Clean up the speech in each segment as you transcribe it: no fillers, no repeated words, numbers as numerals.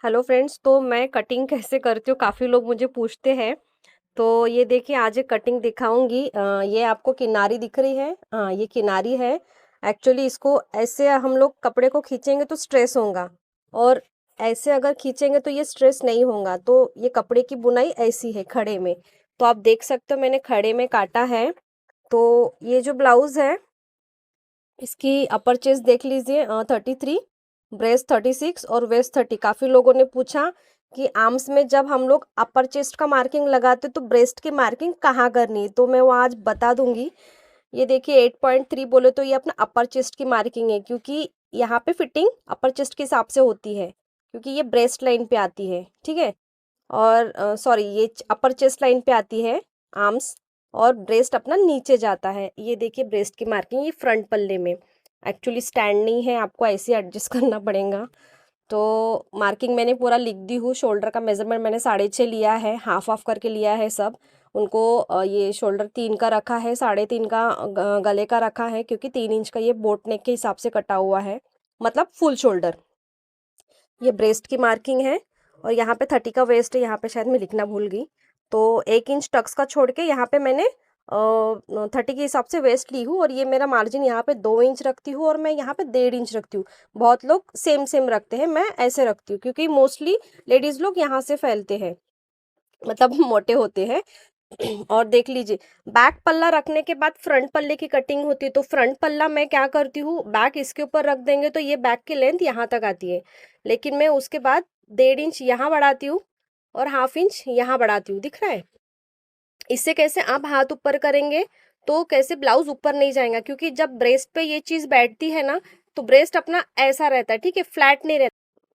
Hello friends, तो मैं cutting कैसे करती हूँ काफ़ी लोग मुझे पूछते हैं। तो ये देखिए, आज एक कटिंग दिखाऊंगी। ये आपको किनारी दिख रही है। ये किनारी है। एक्चुअली इसको ऐसे हम लोग कपड़े को खींचेंगे तो स्ट्रेस होगा, और ऐसे अगर खींचेंगे तो ये स्ट्रेस नहीं होगा। तो ये कपड़े की बुनाई ऐसी है खड़े में। तो आप देख सकते हो मैंने खड़े में काटा है। तो ये जो ब्लाउज है, इसकी अपर चेस्ट देख लीजिए, 33, ब्रेस्ट 36 और वेस्ट 30। काफ़ी लोगों ने पूछा कि आर्म्स में जब हम लोग अपर चेस्ट का मार्किंग लगाते तो ब्रेस्ट की मार्किंग कहाँ करनी है, तो मैं वो आज बता दूंगी। ये देखिए 8.3 बोले तो ये अपना अपर चेस्ट की मार्किंग है, क्योंकि यहाँ पे फिटिंग अपर चेस्ट के हिसाब से होती है, क्योंकि ये ब्रेस्ट लाइन पे आती है। ठीक है। और सॉरी, ये अपर चेस्ट लाइन पे आती है आर्म्स, और ब्रेस्ट अपना नीचे जाता है। ये देखिए ब्रेस्ट की मार्किंग, ये फ्रंट पल्ले में। एक्चुअली स्टैंड नहीं है, आपको ऐसे एडजस्ट करना पड़ेगा। तो मार्किंग मैंने पूरा लिख दी हूँ। शोल्डर का मेजरमेंट मैंने 6.5 लिया है, हाफ ऑफ करके लिया है सब। उनको ये शोल्डर 3 का रखा है, 3.5 का गले का रखा है, क्योंकि 3 इंच का ये बोट नेक के हिसाब से कटा हुआ है, मतलब फुल शोल्डर। ये ब्रेस्ट की मार्किंग है। और यहाँ पे 30 का वेस्ट है, यहाँ पे शायद मैं लिखना भूल गई। तो 1 इंच टक्स का छोड़ के यहाँ पे मैंने 30 के हिसाब से वेस्ट ली हूँ, और ये मेरा मार्जिन यहाँ पे 2 इंच रखती हूँ, और मैं यहाँ पे 1.5 इंच रखती हूँ। बहुत लोग सेम सेम रखते हैं, मैं ऐसे रखती हूँ क्योंकि मोस्टली लेडीज लोग यहाँ से फैलते हैं, मतलब मोटे होते हैं। और देख लीजिए, बैक पल्ला रखने के बाद फ्रंट पल्ले की कटिंग होती है। तो फ्रंट पल्ला मैं क्या करती हूँ, बैक इसके ऊपर रख देंगे तो ये बैक की लेंथ यहाँ तक आती है, लेकिन मैं उसके बाद 1.5 इंच यहाँ बढ़ाती हूँ और हाफ इंच यहाँ बढ़ाती हूँ। दिख रहा है? इससे कैसे आप हाथ ऊपर करेंगे तो कैसे ब्लाउज ऊपर नहीं जाएगा, क्योंकि जब ब्रेस्ट पे ये चीज बैठती है ना, तो ब्रेस्ट अपना ऐसा रहता है, ठीक है, फ्लैट नहीं रहता।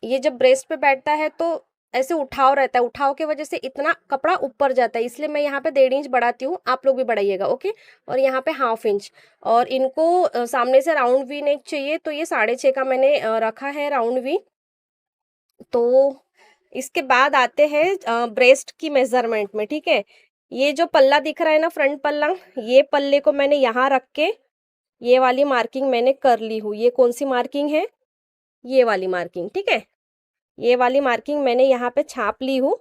ये जब ब्रेस्ट पे बैठता है तो ऐसे उठाव रहता है, उठाव की वजह से इतना कपड़ा ऊपर जाता है, इसलिए मैं यहाँ पे 1.5 इंच बढ़ाती हूँ। आप लोग भी बढ़ाइएगा, ओके। और यहाँ पे हाफ इंच। और इनको सामने से राउंड वी नेक चाहिए, तो ये 6.5 का मैंने रखा है राउंड वी। तो इसके बाद आते हैं ब्रेस्ट की मेजरमेंट में। ठीक है। ये जो पल्ला दिख रहा है ना, फ्रंट पल्ला, ये पल्ले को मैंने यहाँ रख के ये वाली मार्किंग मैंने कर ली हूँ। ये कौन सी मार्किंग है? ये वाली मार्किंग। ठीक है। ये वाली मार्किंग मैंने यहाँ पे छाप ली हूँ।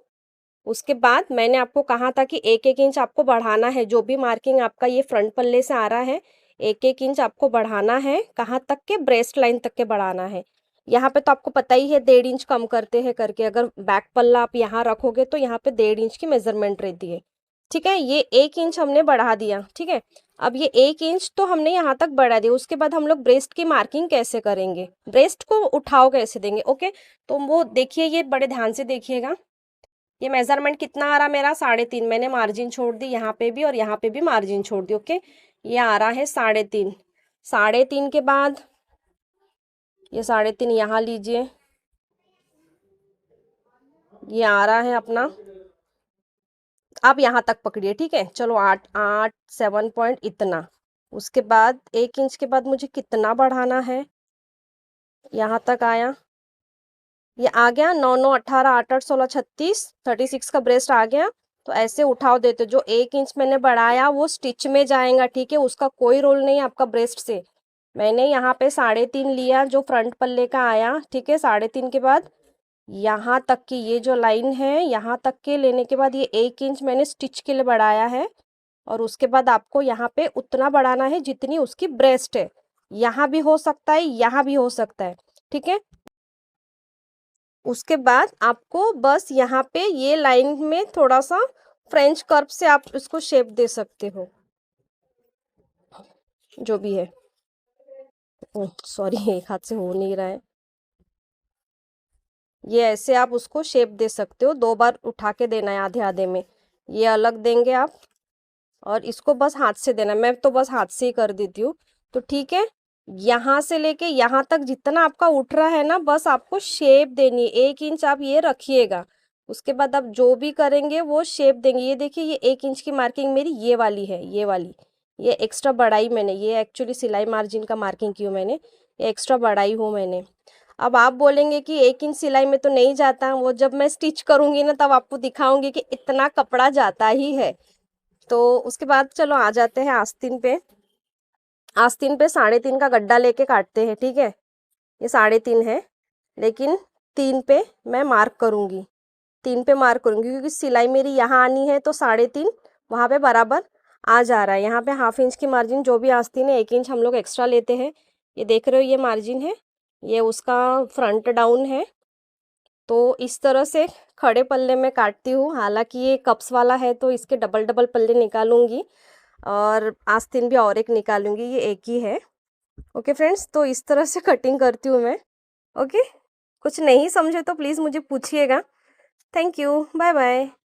उसके बाद मैंने आपको कहा था कि 1-1 इंच आपको बढ़ाना है। जो भी मार्किंग आपका ये फ्रंट पल्ले से आ रहा है, 1-1 इंच आपको बढ़ाना है। कहाँ तक के? ब्रेस्ट लाइन तक के बढ़ाना है। यहाँ पे तो आपको पता ही है 1.5 इंच कम करते हैं करके। अगर बैक पल्ला आप यहाँ रखोगे तो यहाँ पे 1.5 इंच की मेजरमेंट रहती है। ठीक है। ये 1 इंच हमने बढ़ा दिया। ठीक है। अब ये 1 इंच तो हमने यहाँ तक बढ़ा दिया। उसके बाद हम लोग ब्रेस्ट की मार्किंग कैसे करेंगे, ब्रेस्ट को उठाव कैसे देंगे, ओके। तो वो देखिए, ये बड़े ध्यान से देखिएगा। ये मेजरमेंट कितना आ रहा मेरा? 3.5। मैंने मार्जिन छोड़ दी यहाँ पे भी और यहाँ पे भी मार्जिन छोड़ दी, ओके। ये आ रहा है 3.5। 3.5 के बाद ये 3.5 यहाँ लीजिए, ये आ रहा है अपना। आप यहाँ तक पकड़िए, ठीक है। चलो 8 8 7 पॉइंट इतना। उसके बाद 1 इंच के बाद मुझे कितना बढ़ाना है? यहाँ तक आया, ये आ गया 9 9 18 8 8 16 36, 36 का ब्रेस्ट आ गया। तो ऐसे उठाव देते, जो 1 इंच मैंने बढ़ाया वो स्टिच में जाएगा, ठीक है, उसका कोई रोल नहीं आपका ब्रेस्ट से। मैंने यहाँ पे 3.5 लिया जो फ्रंट पल्ले का आया, ठीक है। 3.5 के बाद यहाँ तक की ये जो लाइन है, यहाँ तक के लेने के बाद ये 1 इंच मैंने स्टिच के लिए बढ़ाया है। और उसके बाद आपको यहाँ पे उतना बढ़ाना है जितनी उसकी ब्रेस्ट है। यहाँ भी हो सकता है, यहाँ भी हो सकता है, ठीक है। उसके बाद आपको बस यहाँ पे ये लाइन में थोड़ा सा फ्रेंच कर्व से आप इसको शेप दे सकते हो, जो भी है। सॉरी, एक हाथ से हो नहीं रहा है। ये ऐसे आप उसको शेप दे सकते हो। 2 बार उठा के देना है आधे आधे में, ये अलग देंगे आप। और इसको बस हाथ से देना, मैं तो बस हाथ से ही कर देती हूँ। तो ठीक है। यहाँ से लेके यहाँ तक जितना आपका उठ रहा है ना, बस आपको शेप देनी है। 1 इंच आप ये रखिएगा। उसके बाद आप जो भी करेंगे वो शेप देंगे। ये देखिए, ये 1 इंच की मार्किंग मेरी ये वाली है, ये वाली। ये एक्स्ट्रा बढ़ाई मैंने, ये एक्चुअली सिलाई मार्जिन का मार्किंग की हूँ मैंने, ये एक्स्ट्रा बढ़ाई हूँ मैंने। अब आप बोलेंगे कि 1 इंच सिलाई में तो नहीं जाता, वो जब मैं स्टिच करूंगी ना तब आपको दिखाऊंगी कि इतना कपड़ा जाता ही है। तो उसके बाद चलो आ जाते हैं आस्तीन पे। आस्तीन पे 3.5 का गड्ढा लेके काटते हैं, ठीक है। ये 3.5 है, लेकिन 3 पे मैं मार्क करूँगी, 3 पे मार्क करूँगी, क्योंकि सिलाई मेरी यहाँ आनी है तो 3.5 वहाँ पे बराबर आ जा रहा है। यहाँ पे ½ इंच की मार्जिन जो भी आस्तीन है 1 इंच हम लोग एक्स्ट्रा लेते हैं। ये देख रहे हो, ये मार्जिन है, ये उसका फ्रंट डाउन है। तो इस तरह से खड़े पल्ले में काटती हूँ। हालांकि ये कप्स वाला है तो इसके डबल डबल पल्ले निकालूंगी और आस्तीन भी और एक निकालूंगी, ये एक ही है। ओके फ्रेंड्स, तो इस तरह से कटिंग करती हूँ मैं। ओके, कुछ नहीं समझे तो प्लीज़ मुझे पूछिएगा। Thank you, bye bye.